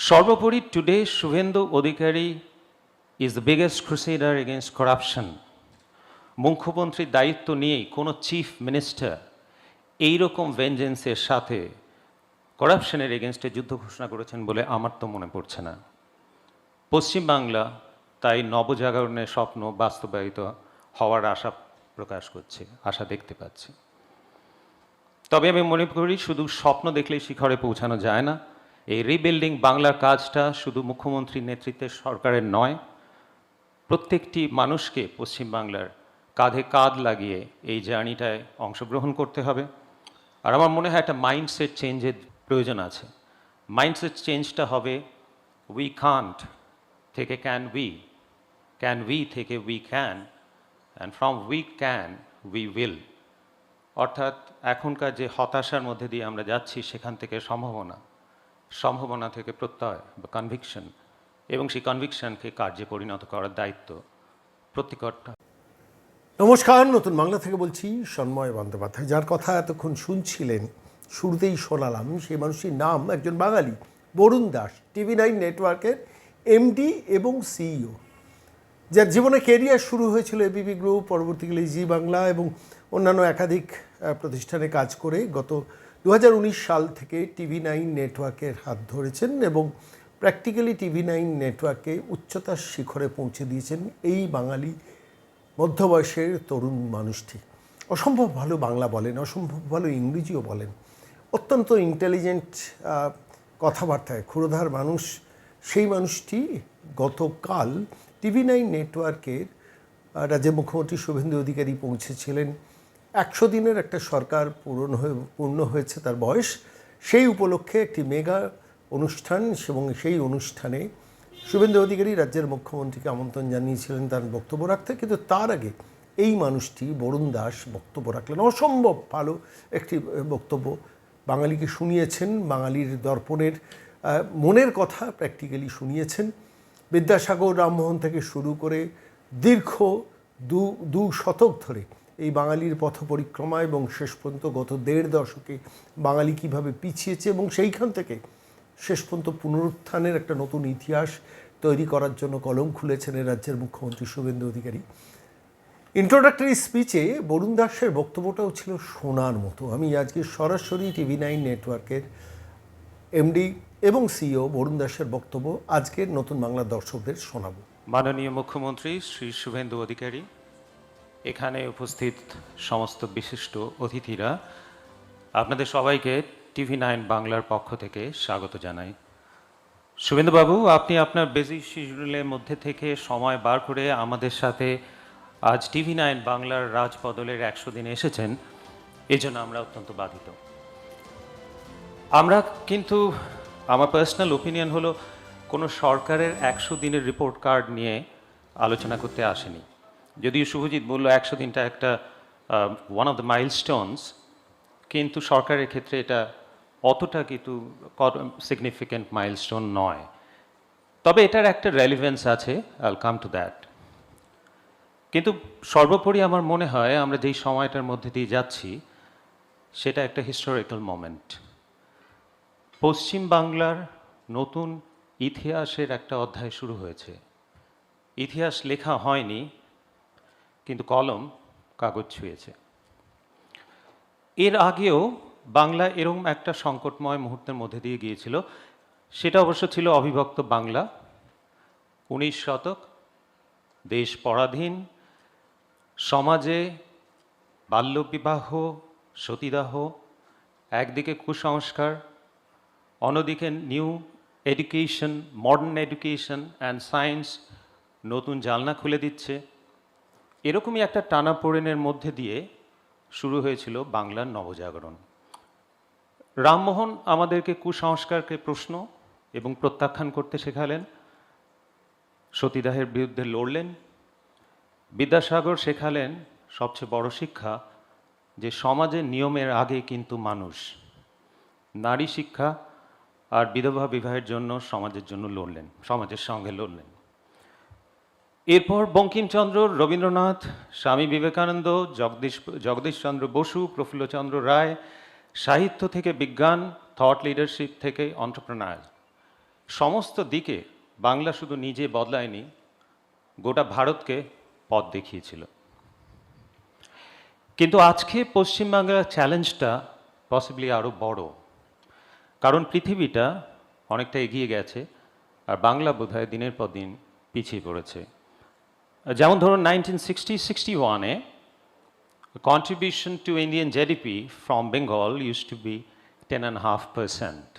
সর্বোপরি today Shubhendu Adhikari is the biggest crusader against corruption. মুখ্যমন্ত্রীর দায়িত্ব নিয়েই কোনো চিফ মিনিস্টার এইরকম ভেঞ্জেন্সের সাথে করাপশনের এগেনস্টে যুদ্ধ ঘোষণা করেছেন বলে আমার তো মনে পড়ছে না। পশ্চিমবাংলা তাই নবজাগরণের স্বপ্ন বাস্তবায়িত হওয়ার আশা প্রকাশ করছে, আশা দেখতে পাচ্ছি। তবে আমি মনে করি শুধু স্বপ্ন দেখলেই শিখরে পৌঁছানো যায় না। এই রিবিল্ডিং বাংলার কাজটা শুধু মুখ্যমন্ত্রীর নেতৃত্বে সরকারের নয়, প্রত্যেকটি মানুষকে পশ্চিমবাংলার কাঁধে কাঁধ লাগিয়ে এই জার্নিটায় অংশগ্রহণ করতে হবে। আর আমার মনে হয় একটা মাইন্ডসেট চেঞ্জের প্রয়োজন আছে। মাইন্ডসেট চেঞ্জটা হবে উই কান্ট থেকে ক্যান উই থেকে we can, and from we can we will. অর্থাৎ এখনকার যে হতাশার মধ্যে দিয়ে আমরা যাচ্ছি সেখান থেকে সম্ভাবনা থেকে প্রত্যয় বা কনভিকশন, এবং সেই কনভিকশনকে কার্যে পরিণত করার দায়িত্ব প্রত্যেকটা। নমস্কার, নতুন বাংলা থেকে বলছি সন্ময় বন্দ্যোপাধ্যায়। যার কথা এতক্ষণ শুনছিলেন, শুরুতেই শোনালাম, সেই মানুষটির নাম একজন বাঙালি, বরুণ দাস, TV9 নেটওয়ার্কের MD এবং CEO, যার জীবনে কেরিয়ার শুরু হয়েছিল ABP গ্রুপ, পরবর্তীকালে জি বাংলা এবং অন্যান্য একাধিক প্রতিষ্ঠানে কাজ করে গত 2019 সাল থেকে TV9 নেটওয়ার্কের হাত ধরেছেন এবং প্র্যাকটিক্যালি TV9 নেটওয়ার্কে উচ্চতার শিখরে পৌঁছে দিয়েছেন এই বাঙালি মধ্যবয়সের তরুণ মানুষটি। অসম্ভব ভালো বাংলা বলেন, অসম্ভব ভালো ইংরেজিও বলেন, অত্যন্ত ইন্টেলিজেন্ট কথাবার্তায় ক্ষুরধার মানুষ। সেই মানুষটি গতকাল TV9 নেটওয়ার্কের রাজ্যের মুখ্যমন্ত্রী শুভেন্দু অধিকারী পৌঁছেছিলেন। 100 দিনের একটা সরকার পূর্ণ হয়েছে তার বয়স, সেই উপলক্ষে একটি মেগা অনুষ্ঠান, এবং সেই অনুষ্ঠানে শুভেন্দু অধিকারী রাজ্যের মুখ্যমন্ত্রীকে আমন্ত্রণ জানিয়েছিলেন তার বক্তব্য রাখতে। কিন্তু তার আগে এই মানুষটি বরুণ দাস বক্তব্য রাখলেন। অসম্ভব ভালো একটি বক্তব্য বাঙালিকে শুনিয়েছেন, বাঙালির দর্পণের মনের কথা প্র্যাকটিক্যালি শুনিয়েছেন। বিদ্যাসাগর, রামমোহন থেকে শুরু করে দীর্ঘ দু শতক ধরে এই বাঙালির পথ পরিক্রমা এবং শেষ পর্যন্ত গত 1.5 দশকে বাঙালি কীভাবে পিছিয়েছে এবং সেইখান থেকে শেষ পর্যন্ত পুনরুত্থানের একটা নতুন ইতিহাস তৈরি করার জন্য কলম খুলেছেন এই রাজ্যের মুখ্যমন্ত্রী শুভেন্দু অধিকারী। ইন্ট্রোডাক্টরি স্পিচে বরুণ দাসের বক্তব্যটাও ছিল শোনার মতো। আমি আজকে সরাসরি TV9 নেটওয়ার্কের MD এবং CEO বরুণ দাসের বক্তব্য আজকের নতুন বাংলার দর্শকদের শোনাবো। মাননীয় মুখ্যমন্ত্রী শ্রী শুভেন্দু অধিকারী, এখানে উপস্থিত সমস্ত বিশিষ্ট অতিথিরা, আপনাদের সবাইকে TV9 বাংলার পক্ষ থেকে স্বাগত জানাই। শুভেন্দুবাবু, আপনি আপনার বিজি শিডিউলের মধ্যে থেকে সময় বার করে আমাদের সাথে আজ TV9 বাংলার রাজবদলের 100 দিনে এসেছেন, এজন্য আমরা অত্যন্ত বাধিত। আমরা কিন্তু, আমার পার্সোনাল ওপিনিয়ন হলো, কোনো সরকারের 100 দিনের রিপোর্ট কার্ড নিয়ে আলোচনা করতে আসেনি। যদিও শুভজিৎ বলল 100 দিনটা একটা ওয়ান অফ দ্য মাইলস্টোনস, কিন্তু সরকারের ক্ষেত্রে এটা অতটা কিন্তু সিগনিফিক্যান্ট মাইলস্টোন নয়। তবে এটার একটা রেলিভেন্স আছে, I will come to that. কিন্তু সর্বোপরি আমার মনে হয় আমরা যেই সময়টার মধ্যে দিয়ে যাচ্ছি সেটা একটা হিস্টোরিক্যাল মোমেন্ট। পশ্চিম বাংলার নতুন ইতিহাসের একটা অধ্যায় শুরু হয়েছে। ইতিহাস লেখা হয়নি, কিন্তু কলম কাগজ ছুঁয়েছে। এর আগেও বাংলা এরকম একটা সংকটময় মুহূর্তের মধ্যে দিয়ে গিয়েছিল। সেটা অবশ্য ছিল অবিভক্ত বাংলা, 19 শতক, দেশ পরাধীন, সমাজে বাল্যবিবাহ, সতীদাহ, একদিকে কুসংস্কার, অন্যদিকে new education, modern education and science নতুন জানলা খুলে দিচ্ছে। এরকমই একটা টানাপোড়েনের মধ্যে দিয়ে শুরু হয়েছিল বাংলার নবজাগরণ। রামমোহন আমাদেরকে কুসংস্কারকে প্রশ্ন এবং প্রত্যাখ্যান করতে শেখালেন, সতীদাহের বিরুদ্ধে লড়লেন। বিদ্যাসাগর শেখালেন সবচেয়ে বড় শিক্ষা, যে সমাজের নিয়মের আগে কিন্তু মানুষ। নারী শিক্ষা আর বিধবা বিবাহের জন্য সমাজের জন্য লড়লেন, সমাজের সঙ্গে লড়লেন। এরপর বঙ্কিমচন্দ্র, রবীন্দ্রনাথ, স্বামী বিবেকানন্দ, জগদীশচন্দ্র বসু, প্রফুল্লচন্দ্র রায়, সাহিত্য থেকে বিজ্ঞান, থট লিডারশিপ থেকে এন্টারপ্রেনার, সমস্ত দিকে বাংলা শুধু নিজে বদলায়নি, গোটা ভারতকে পথ দেখিয়েছিল। কিন্তু আজকে পশ্চিমবাংলার চ্যালেঞ্জটা পসিবলি আরও বড়, কারণ পৃথিবীটা অনেকটা এগিয়ে গেছে আর বাংলা বোধহয় দিনের পর দিন পিছিয়ে পড়েছে। যেমন ধরুন 1960-61-এ contribution to Indian GDP from Bengal used to be 10.5%.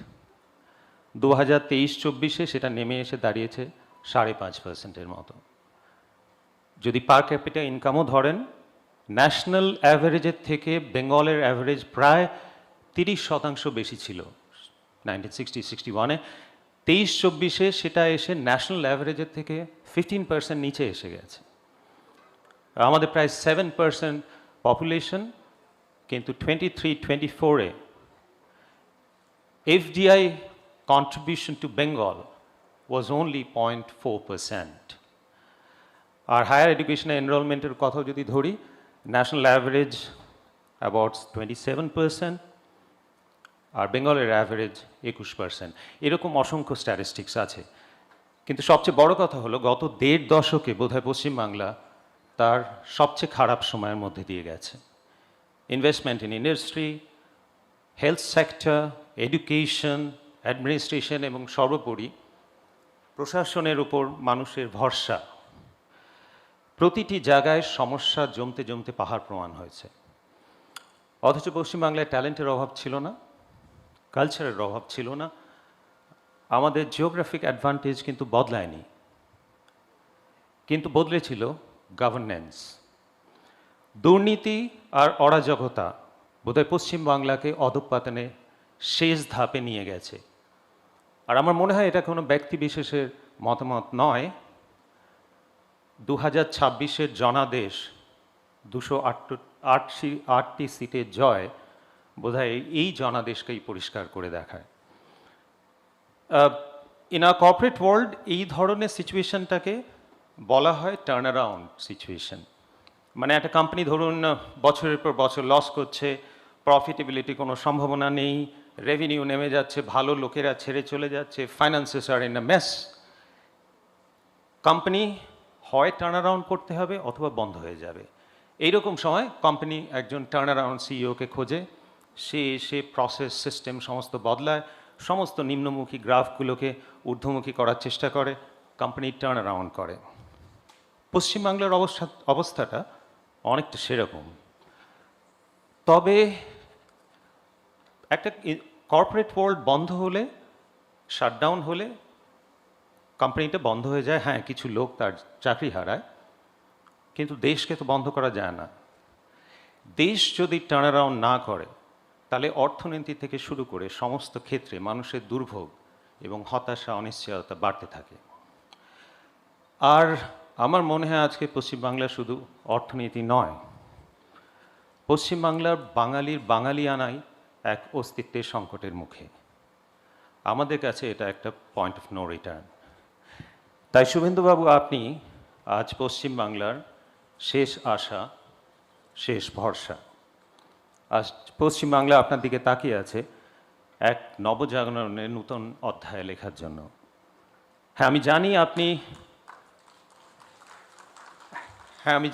2023-24-এ সেটা নেমে এসে দাঁড়িয়েছে 5.5%-এর মতো। যদি পার ক্যাপিটা ইনকামও ধরেন, ন্যাশনাল অ্যাভারেজের থেকে বেঙ্গলের অ্যাভারেজ প্রায় 30% বেশি ছিল 1960-61-এ। 23-24-এ সেটা এসে ন্যাশনাল অ্যাভারেজের থেকে 15% নিচে এসে গেছে। আমাদের প্রায় 7% পপুলেশন, কিন্তু 23-24-এ FDI contribution to Bengal was only 0.4%. আর হায়ার এডুকেশনে এনরোলমেন্টের কথা যদি ধরি, ন্যাশনাল অ্যাভারেজ অ্যাবাউট 27%, আর বেঙ্গলের অ্যাভারেজ 21%। এরকম অসংখ্য স্ট্যাটিস্টিক্স আছে। কিন্তু সবচেয়ে বড় কথা হলো, গত 1.5 দশকে বোধহয় পশ্চিমবাংলা তার সবচেয়ে খারাপ সময়ের মধ্যে দিয়ে গেছে। Investment in industry, health sector, education, administration এবং সর্বোপরি প্রশাসনের উপর মানুষের ভরসা, প্রতিটি জায়গায় সমস্যা জমতে জমতে পাহাড় প্রমাণ হয়েছে। অথচ পশ্চিমবাংলায় ট্যালেন্টের অভাব ছিল না, কালচারের অভাব ছিল না, আমাদের জিওগ্রাফিক অ্যাডভান্টেজ কিন্তু বদলায়নি, কিন্তু বদলেছিল গভর্নেন্স। দুর্নীতি আর অরাজকতা বোধহয় পশ্চিমবাংলাকে অধঃপতনে শেষ ধাপে নিয়ে গেছে। আর আমার মনে হয় এটা কোনো ব্যক্তি বিশেষের মতামত নয়। 2026-এর জনাদেশ 288টি সিটের জয় বোধহয় এই জনাদেশকেই পরিষ্কার করে দেখায়। ইন আ কর্পোরেট ওয়ার্ল্ড এই ধরনের সিচুয়েশনটাকে বলা হয় টার্ন অ্যারাউন্ড সিচুয়েশন। মানে একটা কোম্পানি ধরুন বছরের পর বছর লস করছে, প্রফিটেবিলিটি কোনো সম্ভাবনা নেই, রেভিনিউ নেমে যাচ্ছে, ভালো লোকেরা ছেড়ে চলে যাচ্ছে, ফাইন্যান্সেস আর ইন আ মেস। কোম্পানি হয় টার্ন অ্যারাউন্ড করতে হবে অথবা বন্ধ হয়ে যাবে। এইরকম সময় কোম্পানি একজন টার্ন অ্যারাউন্ড সিইওকে খোঁজে, সে প্রসেস সিস্টেম সমস্ত বদলায়, সমস্ত নিম্নমুখী গ্রাফগুলোকে ঊর্ধ্বমুখী করার চেষ্টা করে, কোম্পানি টার্ন অ্যারাউন্ড করে। পশ্চিমবাংলার অবস্থাটা অনেকটা সেরকম। তবে একটা কর্পোরেট ওয়ার্ল্ড বন্ধ হলে, শাটডাউন হলে কোম্পানিটা বন্ধ হয়ে যায়, হ্যাঁ কিছু লোক তার চাকরি হারায়, কিন্তু দেশকে তো বন্ধ করা যায় না। দেশ যদি টার্ন অ্যারাউন্ড না করে, তাহলে অর্থনীতি থেকে শুরু করে সমস্ত ক্ষেত্রে মানুষের দুর্ভোগ এবং হতাশা, অনিশ্চয়তা বাড়তে থাকে। আর আমার মনে হয় আজকে পশ্চিমবাংলা শুধু অর্থনীতি নয়, পশ্চিমবাংলার বাঙালির বাঙালিয়ানাই এক অস্তিত্বের সংকটের মুখে। আমাদের কাছে এটা একটা পয়েন্ট অফ নো রিটার্ন। তাই শুভেন্দুবাবু, আপনি আজ পশ্চিমবাংলার শেষ আশা, শেষ ভরসা। আজ পশ্চিমবাংলা আপনার দিকে তাকিয়ে আছে এক নবজাগরণের নূতন অধ্যায় লেখার জন্য। হ্যাঁ আমি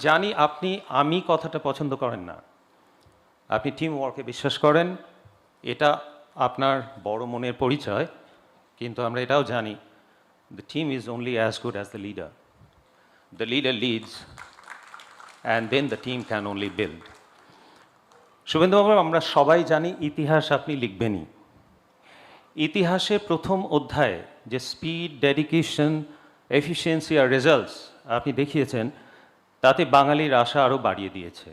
জানি আপনি আমি কথাটা পছন্দ করেন না, আপনি টিম ওয়ার্কে বিশ্বাস করেন, এটা আপনার বড় মনের পরিচয়। কিন্তু আমরা এটাও জানি, the team is only as good as the leader. The leader leads and then the team can only build. শুভেন্দুবাবু, আমরা সবাই জানি ইতিহাস আপনি লিখবেনই। ইতিহাসের প্রথম অধ্যায়ে যে স্পিড, ডেডিকেশন, এফিসিয়েন্সি আর রেজাল্টস আপনি দেখিয়েছেন, তাতে বাঙালির আশা আরও বাড়িয়ে দিয়েছে।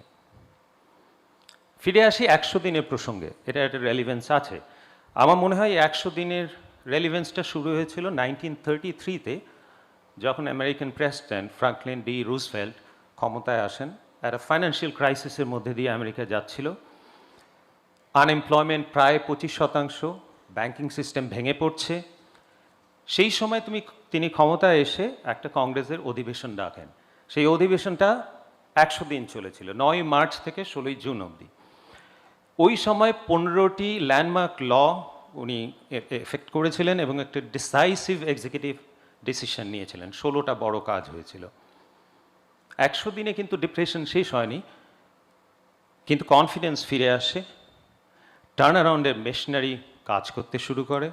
ফিরে আসি 100 দিনের প্রসঙ্গে, এটা একটা রেলিভেন্স আছে। আমার মনে হয় 100 দিনের রেলিভেন্সটা শুরু হয়েছিল 1933-তে, যখন American president Franklin D Roosevelt ক্ষমতায় আসেন। একটা ফাইন্যান্সিয়াল ক্রাইসিসের মধ্যে দিয়ে আমেরিকা যাচ্ছিল, আনএমপ্লয়মেন্ট প্রায় 25%, ব্যাংকিং সিস্টেম ভেঙে পড়ছে। সেই সময় তিনি ক্ষমতায় এসে একটা কংগ্রেসের অধিবেশন ডাকেন। সেই অধিবেশনটা 100 দিন চলেছিল, 9 মার্চ থেকে 16 জুন অবধি। ওই সময় 15টি ল্যান্ডমার্ক ল উনি এফেক্ট করেছিলেন এবং একটা ডিসাইসিভ এক্সিকিউটিভ ডিসিশন নিয়েছিলেন। 16টা বড় কাজ হয়েছিল। 100 দিনে কিন্তু ডিপ্রেশন শেষ হয়নি, কিন্তু কনফিডেন্স ফিরে আসে, টার্ন অ্যারাউন্ডের মেশিনারি কাজ করতে শুরু করে,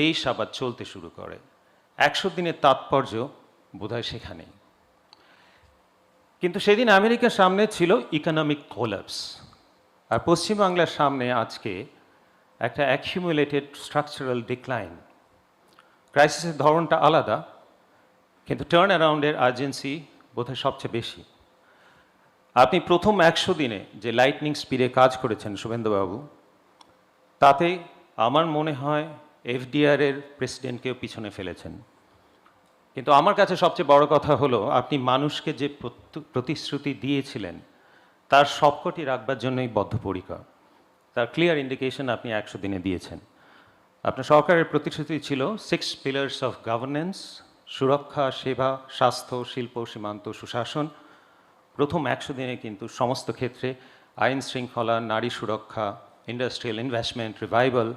দেশ আবার চলতে শুরু করে। 100 দিনের তাৎপর্য বোধহয় সেখানেই। কিন্তু সেদিন আমেরিকার সামনে ছিল ইকোনমিক কোলাপস, আর পশ্চিমবাংলার সামনে আজকে একটা অ্যাকিউমুলেটেড স্ট্রাকচারাল ডিক্লাইন। ক্রাইসিসের ধরনটা আলাদা, কিন্তু টার্ন অ্যারাউন্ডের আর্জেন্সি বোধহয় সবচেয়ে বেশি। আপনি প্রথম 100 দিনে যে লাইটনিং স্পিডে কাজ করেছেন শুভেন্দুবাবু, তাতে আমার মনে হয় এফডিআর-এর প্রেসিডেন্টকেও পিছনে ফেলেছেন। কিন্তু আমার কাছে সবচেয়ে বড় কথা হলো, আপনি মানুষকে যে প্রতিশ্রুতি দিয়েছিলেন তার সবকটি রাখবার জন্যই বদ্ধপরিকর। তার ক্লিয়ার ইন্ডিকেশন আপনি 100 দিনে দিয়েছেন। আপনার সরকারের প্রতিশ্রুতি ছিল 6 পিলার্স অফ গভর্নেন্স: সুরক্ষা, সেবা, স্বাস্থ্য, শিল্প, সীমান্ত, সুশাসন। প্রথম 100 দিনে কিন্তু সমস্ত ক্ষেত্রে আইন শৃঙ্খলা, নারী সুরক্ষা, industrial investment, revival,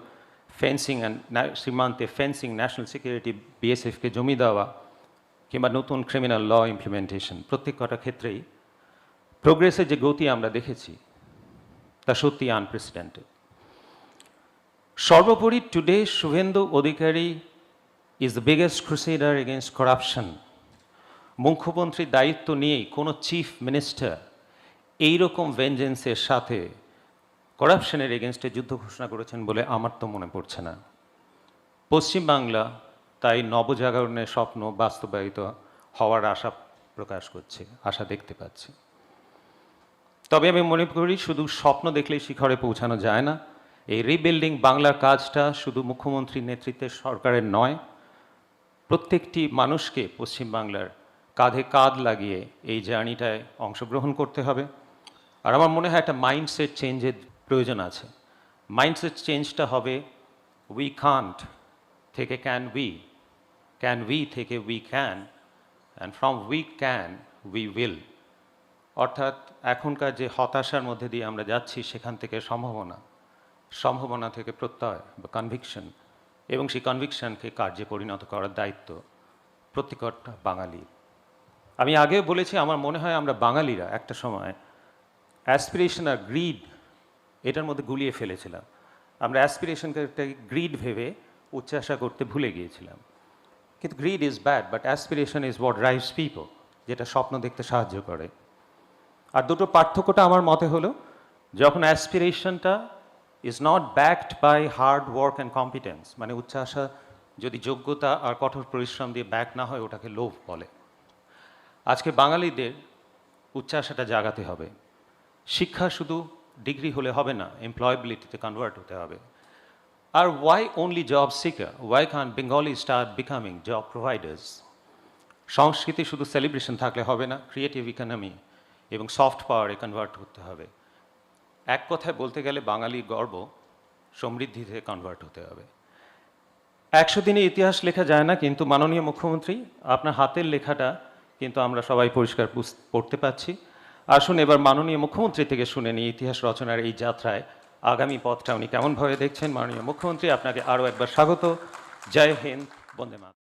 fencing and সীমান্তে ফেন্সিং, ন্যাশনাল সিকিউরিটি, বিএসএফকে জমি দেওয়া, কিংবা নতুন ক্রিমিনাল ল ইমপ্লিমেন্টেশন, প্রত্যেক কটা ক্ষেত্রেই প্রোগ্রেসের যে গতি আমরা দেখেছি তা সত্যি আনপ্রেসিডেন্টেড। সর্বোপরি today Suvendu Adhikari is the biggest crusader against corruption. মুখ্যমন্ত্রীর দায়িত্ব নিয়েই কোনো চিফ মিনিস্টার এইরকম ভেঞ্জেন্সের সাথে করাপশনের এগেনস্টে যুদ্ধ ঘোষণা করেছেন বলে আমার তো মনে পড়ছে না। পশ্চিমবাংলা তাই নবজাগরণের স্বপ্ন বাস্তবায়িত হওয়ার আশা প্রকাশ করছে, আশা দেখতে পাচ্ছি। তবে আমি মনে করি শুধু স্বপ্ন দেখলেই শিখরে পৌঁছানো যায় না। এই রিবিল্ডিং বাংলার কাজটা শুধু মুখ্যমন্ত্রীর নেতৃত্বে সরকারের নয়, প্রত্যেকটি মানুষকে পশ্চিমবাংলার কাঁধে কাঁধ লাগিয়ে এই জার্নিটায় অংশগ্রহণ করতে হবে। আর আমার মনে হয় একটা মাইন্ডসেট চেঞ্জের প্রয়োজন আছে। মাইন্ডসেট চেঞ্জটা হবে উই কান্ট থেকে ক্যান উই থেকে we can, and from we can we will. অর্থাৎ এখনকার যে হতাশার মধ্যে দিয়ে আমরা যাচ্ছি সেখান থেকে সম্ভাবনা থেকে প্রত্যয় বা কনভিকশন, এবং সেই কনভিকশনকে কার্যে পরিণত করার দায়িত্ব প্রত্যেকটা বাঙালির। আমি আগেও বলেছি, আমার মনে হয় আমরা বাঙালিরা একটা সময় অ্যাসপিরেশন আর গ্রিড এটার মধ্যে গুলিয়ে ফেলেছিলাম। আমরা অ্যাসপিরেশনকে গ্রিড ভেবে উচ্চাশা করতে ভুলে গিয়েছিলাম। কিন্তু grid is bad, but aspiration is what drives people, যেটা স্বপ্ন দেখতে সাহায্য করে। আর দুটো পার্থক্যটা আমার মতে হলো, যখন অ্যাসপিরেশনটা is not backed by hard work and competence, মানে উচ্চাশা যদি যোগ্যতা আর কঠোর পরিশ্রম দিয়ে ব্যাক না হয়, ওটাকে লোভ বলে। আজকে বাঙালিদের উচ্চাশাটা জাগাতে হবে। শিক্ষা শুধু ডিগ্রি হলে হবে না, এমপ্লয়েবিলিটিতে কনভার্ট হতে হবে। আর why only job seeker? Why can Bengali start becoming job providers? সংস্কৃতি শুধু সেলিব্রেশন থাকলে হবে না, ক্রিয়েটিভ ইকোনমি এবং সফট পাওয়ারে কনভার্ট করতে হবে। এক কথায় বলতে গেলে বাঙালির গর্ব সমৃদ্ধিতে কনভার্ট হতে হবে। 100 দিনে ইতিহাস লেখা যায় না, কিন্তু মাননীয় মুখ্যমন্ত্রী, আপনার হাতের লেখাটা কিন্তু আমরা সবাই পরিষ্কার পড়তে পাচ্ছি। আসুন এবার মাননীয় মুখ্যমন্ত্রী থেকে শুনে নিই ইতিহাস রচনার এই যাত্রায় আগামী পথটা উনি কেমনভাবে দেখছেন। মাননীয় মুখ্যমন্ত্রী, আপনাকে আরও একবার স্বাগত। জয় হিন্দ, বন্দে মাতরম।